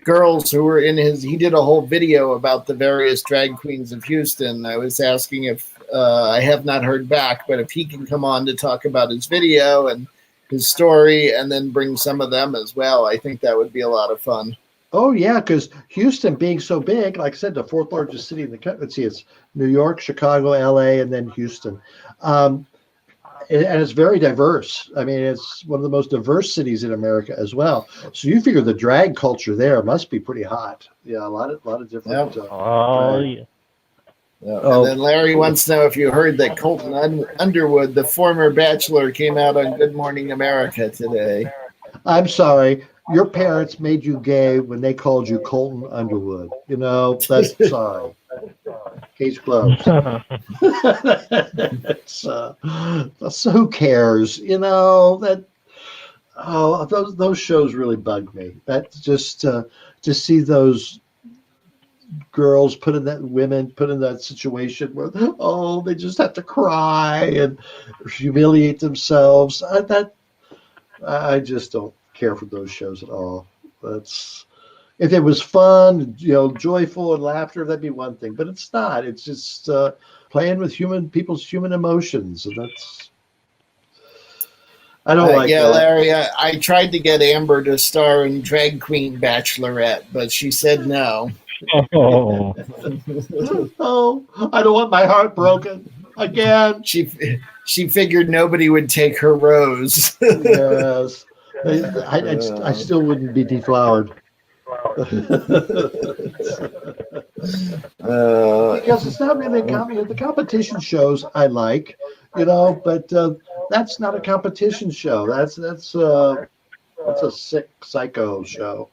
girls who were in his. He did a whole video about the various drag queens of Houston. I was asking if I have not heard back, but if he can come on to talk about his video and his story, and then bring some of them as well. I think that would be a lot of fun. Oh, yeah, because Houston being so big, like I said, the fourth largest city in the country. Let's see, it's New York, Chicago, L.A., and then Houston. And it's very diverse. I mean, it's one of the most diverse cities in America as well. So you figure the drag culture there must be pretty hot. Yeah, a lot of different. Yep. Yeah. And then Larry wants to know if you heard that Colton Underwood, the former Bachelor, came out on Good Morning America today. I'm sorry. Your parents made you gay when they called you Colton Underwood. That's sorry. Case closed. So who cares? Those shows really bug me. That's just to see those girls women put in that situation where they just have to cry and humiliate themselves. I just don't care for those shows at all. If it was fun, joyful and laughter, that'd be one thing. But it's not. It's just playing with people's human emotions, and that's. I don't like that. Larry, I tried to get Amber to star in Drag Queen Bachelorette, but she said no. Oh. I don't want my heart broken again. She figured nobody would take her rose. Yes. I still wouldn't be deflowered. Because it's not really the competition shows I like, but that's not a competition show. That's a sick psycho show.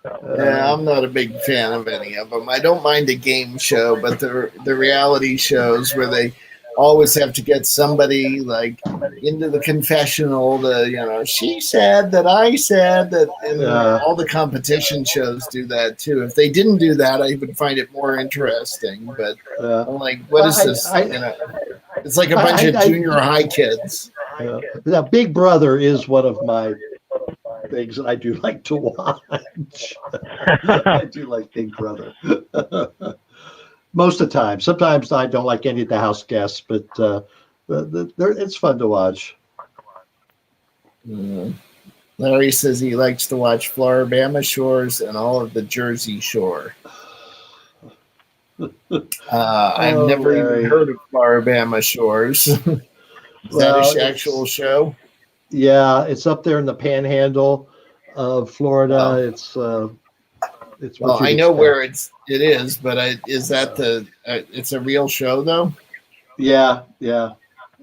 I'm not a big fan of any of them. I don't mind a game show, but the reality shows where they always have to get somebody like into the confessional. She said that, I said that, and all the competition shows do that too. If they didn't do that, I would find it more interesting. But I'm like, what is this? It's like a bunch of junior high kids. Now, Big Brother is one of my things that I do like to watch. I do like Big Brother. Most of the time. Sometimes I don't like any of the house guests, but it's fun to watch. Larry says he likes to watch Floribama Shores and all of the Jersey Shore. I've never even heard of Floribama Shores. Is that an actual show? Yeah, it's up there in the Panhandle of Florida. It's well, I know where it is, but is that it's a real show though? Yeah.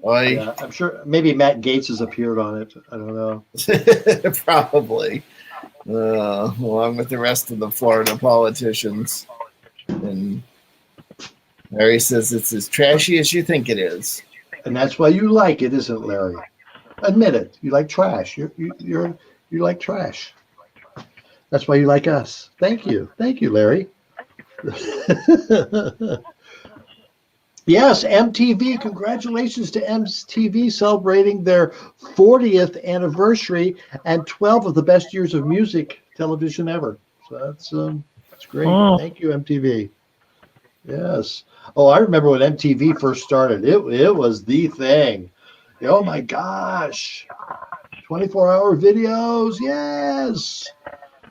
I'm sure maybe Matt Gaetz has appeared on it. I don't know. Probably, along with the rest of the Florida politicians. And Larry says it's as trashy as you think it is, and that's why you like it, isn't it, Larry? Admit it. You like trash. You like trash. That's why you like us. Thank you, Larry. Yes, MTV. Congratulations to MTV celebrating their 40th anniversary and 12 of the best years of music television ever. So that's great. Thank you, MTV. Yes. Oh, I remember when MTV first started. It was the thing. Oh my gosh. 24-hour videos. Yes.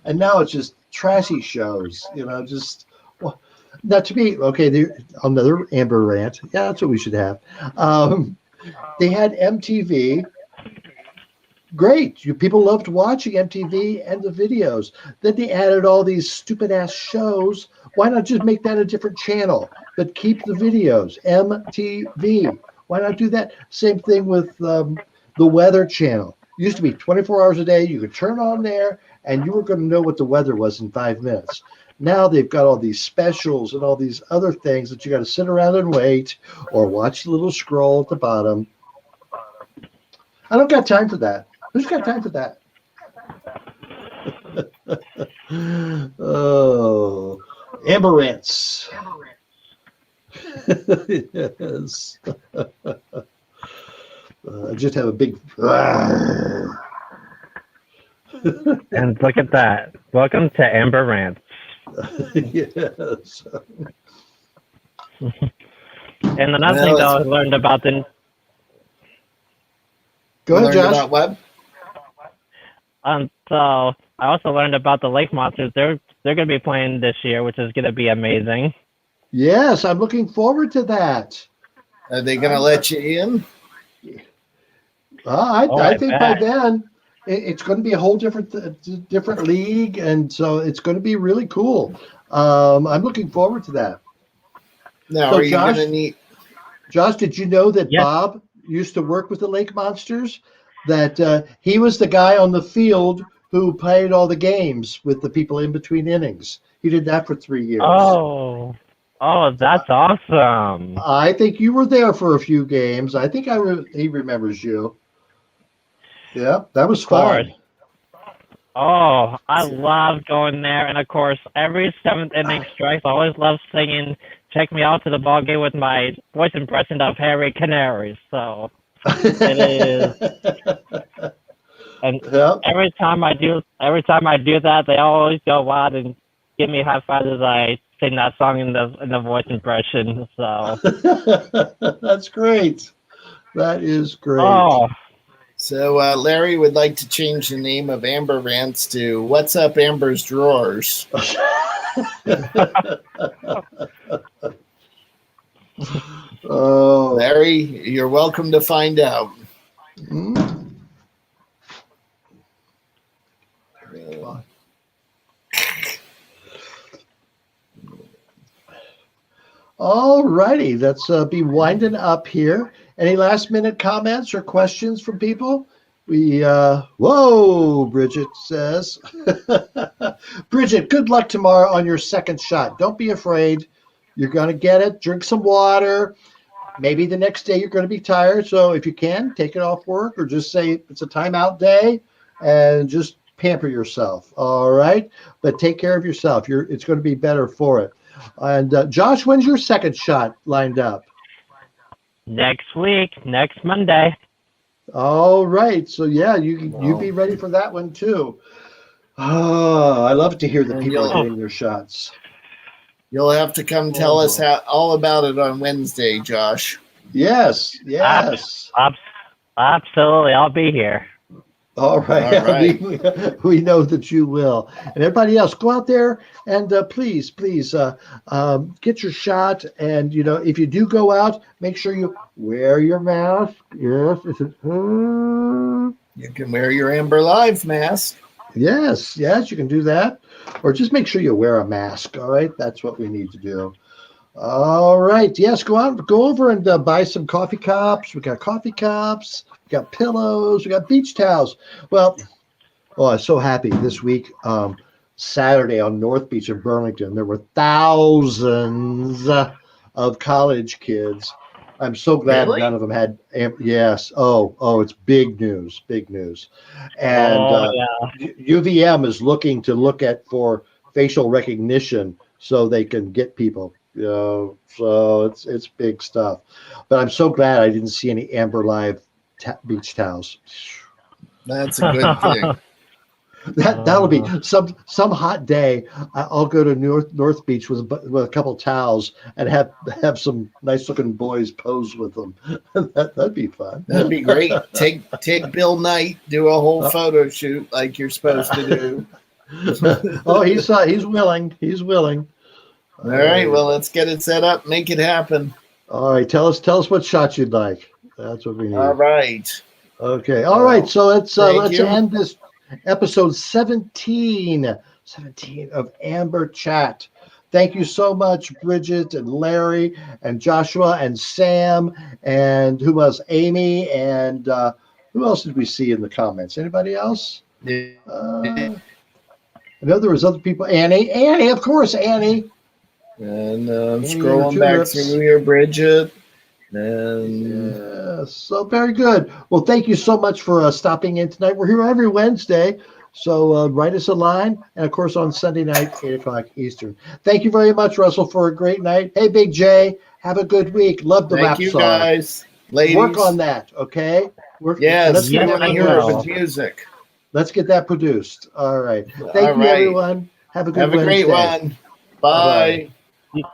And now it's just trashy shows, just well, now to me, okay, another Amber rant. Yeah, that's what we should have. They had MTV. Great. People loved watching MTV and the videos. Then they added all these stupid ass shows. Why not just make that a different channel, but keep the videos? MTV. Why not do that? Same thing with the Weather Channel. It used to be 24 hours a day. You could turn on there and you were going to know what the weather was in 5 minutes. Now they've got all these specials and all these other things that you got to sit around and wait or watch the little scroll at the bottom. I don't got time for that. Who's got time for that? Oh, Amber rants. Yes. I just have a big. And look at that. Welcome to Amber Rants. Yes. And another thing that I learned about the. Go ahead, Josh. About what? So I also learned about the Lake Monsters. They're going to be playing this year, which is going to be amazing. Yes, I'm looking forward to that. Are they going to let you in? I think by then it's going to be a whole different league, and so it's going to be really cool. I'm looking forward to that. Now, so are you going to need? Josh, did you know that Bob used to work with the Lake Monsters? That he was the guy on the field who played all the games with the people in between innings. He did that for 3 years. Oh, that's awesome. I think you were there for a few games. I think he remembers you. Yeah, that was fun. Oh, I love going there. And, of course, every seventh inning strikes, I always love singing Check Me Out to the Ball Game with my voice impression of Harry Canary. So it is. And every time I do that, they always go wild and give me high fives as I sing that song in the voice impression. So that's great. That is great. Oh. So Larry would like to change the name of Amber Rants to What's Up Amber's Drawers. Oh, Larry, you're welcome to find out. All righty, let's be winding up here. Any last minute comments or questions from people? Whoa, Bridget says. Bridget, good luck tomorrow on your second shot. Don't be afraid. You're going to get it. Drink some water. Maybe the next day you're going to be tired. So if you can, take it off work or just say it's a timeout day and just pamper yourself. All right. But take care of yourself. It's going to be better for it. And Josh, when's your second shot lined up? Next week, next Monday. All right. So, yeah, you be ready for that one, too. Oh, I love to hear that people are getting their shots. You'll have to come tell us all about it on Wednesday, Josh. Yes. Absolutely. I'll be here. All right. We know that you will. And everybody else, go out there and please get your shot. And, if you do go out, make sure you wear your mask. Yes. You can wear your Amber Live mask. Yes, you can do that. Or just make sure you wear a mask. All right. That's what we need to do. All right. Yes, go over and buy some coffee cups. We got coffee cups. We got pillows. We got beach towels. Well, I'm so happy this week. Saturday on North Beach in Burlington, there were thousands of college kids. I'm so glad none of them had. Yes. Oh, it's big news. And UVM is looking for facial recognition so they can get people. So it's big stuff. But I'm so glad I didn't see any Amber Live beach towels. That's a good thing. That'll be some hot day. I'll go to North Beach with a couple towels and have some nice looking boys pose with them. That'd be fun. That'd be great. Take Bill Knight, do a whole photo shoot like you're supposed to do. Oh, he's willing. He's willing. All right. Well, let's get it set up. Make it happen. All right. Tell us what shot you'd like. That's what we need. All right. Okay. All right. So let's you. end this episode 17 of Amber Chat. Thank you so much, Bridget and Larry and Joshua and Sam and who else? Amy and who else did we see in the comments? Anybody else? I know there was other people. Annie, of course, Annie. And scrolling back through here, Bridget. And yeah, so very good. Well, thank you so much for stopping in tonight. We're here every Wednesday, so write us a line, and of course on Sunday night, 8:00 Eastern. Thank you very much, Russell, for a great night. Hey, Big J, have a good week. Love the rap song. Thank you, guys. Ladies. Work on that, okay? Yes, let's get I hear it with music. Let's get that produced. All right. Thank you, everyone. Have a good Wednesday. Have a great one. Bye. Bye.